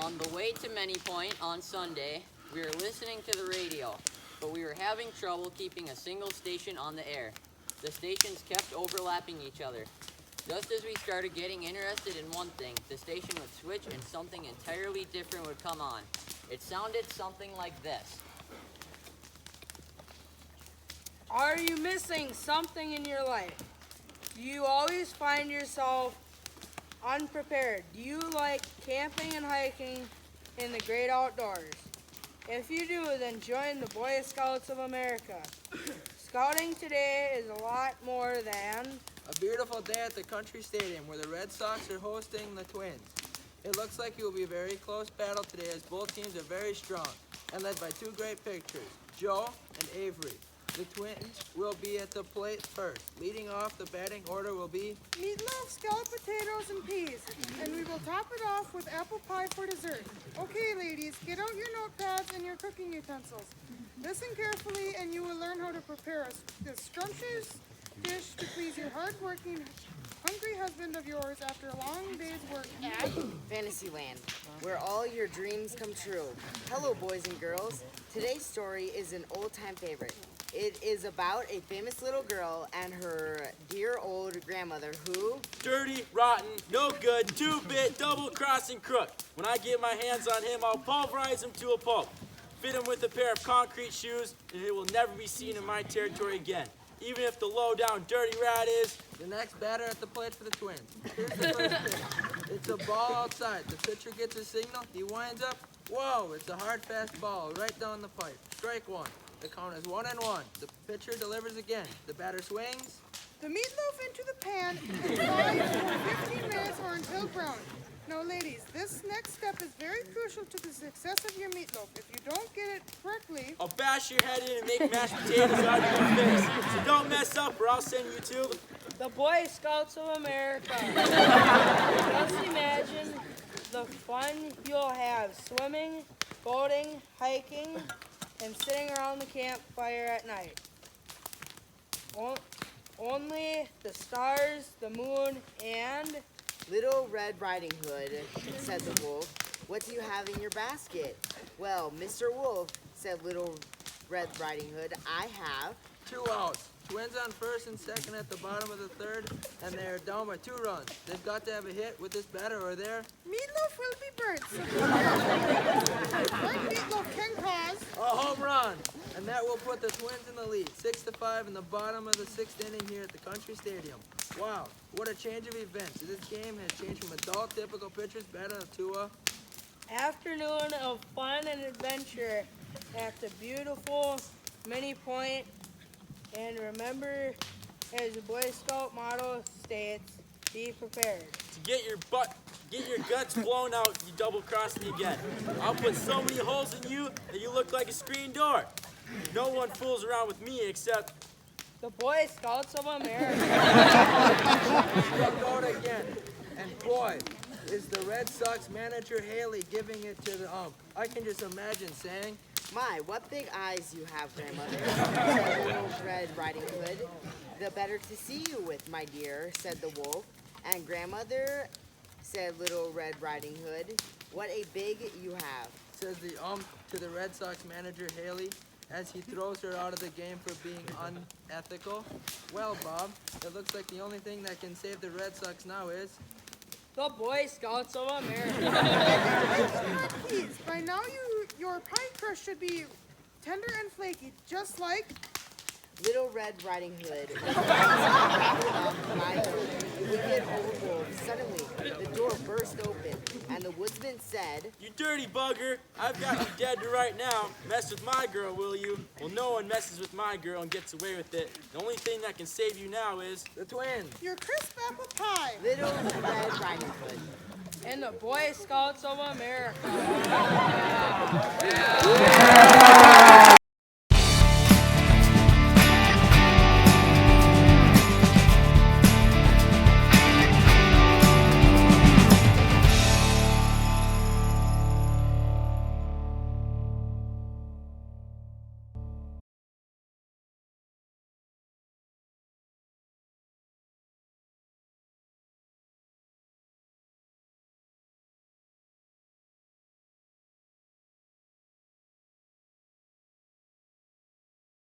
On the way to Manypoint on Sunday, we were listening to the radio, but we were having trouble keeping a single station on the air. The stations kept overlapping each other. Just as we started getting interested in one thing, the station would switch and something entirely different would come on. It sounded something like this. Are you missing something in your life? Do you always find yourself unprepared? Do you like camping and hiking in the great outdoors? If you do, then join the Boy Scouts of America. Scouting today is a lot more than a beautiful day at the Country Stadium where the Red Sox are hosting the Twins. It looks like it will be a very close battle today as both teams are very strong and led by two great pitchers, Joe and Avery. The Twins will be at the plate first. Leading off the batting order will be meatloaf, scalloped potatoes, and peas. And we will top it off with apple pie for dessert. Okay, ladies, get out your notepads and your cooking utensils. Listen carefully and you will learn how to prepare this scrumptious dish to please your hard-working, hungry husband of yours after a long day's work at Fantasyland, where all your dreams come true. Hello, boys and girls. Today's story is an old-time favorite. It is about a famous little girl and her dear old grandmother who... Dirty, rotten, no good, two-bit, double-crossing crook. When I get my hands on him, I'll pulverize him to a pulp. Fit him with a pair of concrete shoes, and it will never be seen in my territory again. Even if the low-down dirty rat is... the next batter at the plate for the Twins. Here's the first pitch. It's a ball outside. The pitcher gets a signal. He winds up. Whoa, it's a hard, fast ball right down the pipe. Strike one. The count is 1-1. The pitcher delivers again. The batter swings. the meatloaf into the pan and fry for 15 minutes or until brown. Now, ladies, this next step is very crucial to the success of your meatloaf. If you don't get it correctly, I'll bash your head in and make mashed potatoes out of your face. So don't mess up or I'll send you to the Boy Scouts of America. Just imagine the fun you'll have swimming, boating, hiking, and sitting around the campfire at night. Only the stars, the moon, and... Little Red Riding Hood, said the wolf, what do you have in your basket? Well, Mr. Wolf, said Little Red Riding Hood, I have... 2 outs. Twins on first and second at the bottom of the third, and they're down by 2 runs. They've got to have a hit with this batter or they're... meatloaf will be burnt. Burnt meatloaf can cause a home run, and that will put the Twins in the lead, 6-5 in the bottom of the 6th inning here at the Country Stadium. Wow, what a change of events. This game has changed from a dull, typical pitcher's battle to a afternoon of fun and adventure at the beautiful Manypoint. And remember, as the Boy Scout motto states, be prepared. To get your guts blown out, you double cross me again. I'll put so many holes in you that you look like a screen door. No one fools around with me except the Boy Scouts of America. struck out again. And boy, is the Red Sox manager Haley giving it to the ump. I can just imagine saying, My, what big eyes you have, Grandmother, said Little Red Riding Hood. The better to see you with, my dear, said the wolf. And Grandmother, said Little Red Riding Hood, what a big you have, says the ump to the Red Sox manager Haley as he throws her out of the game for being unethical. Well, Bob, it looks like the only thing that can save the Red Sox now is... the Boy Scouts of America. please. By now, your pie crust should be tender and flaky, just like Little Red Riding Hood. The wicked old wolf. Suddenly, the door burst open, and the woodsman said, you dirty bugger, I've got you dead to right now. Mess with my girl, will you? Well, no one messes with my girl and gets away with it. The only thing that can save you now is... the Twins. your crisp apple pie. Little Red Riding Hood. And the Boy Scouts of America.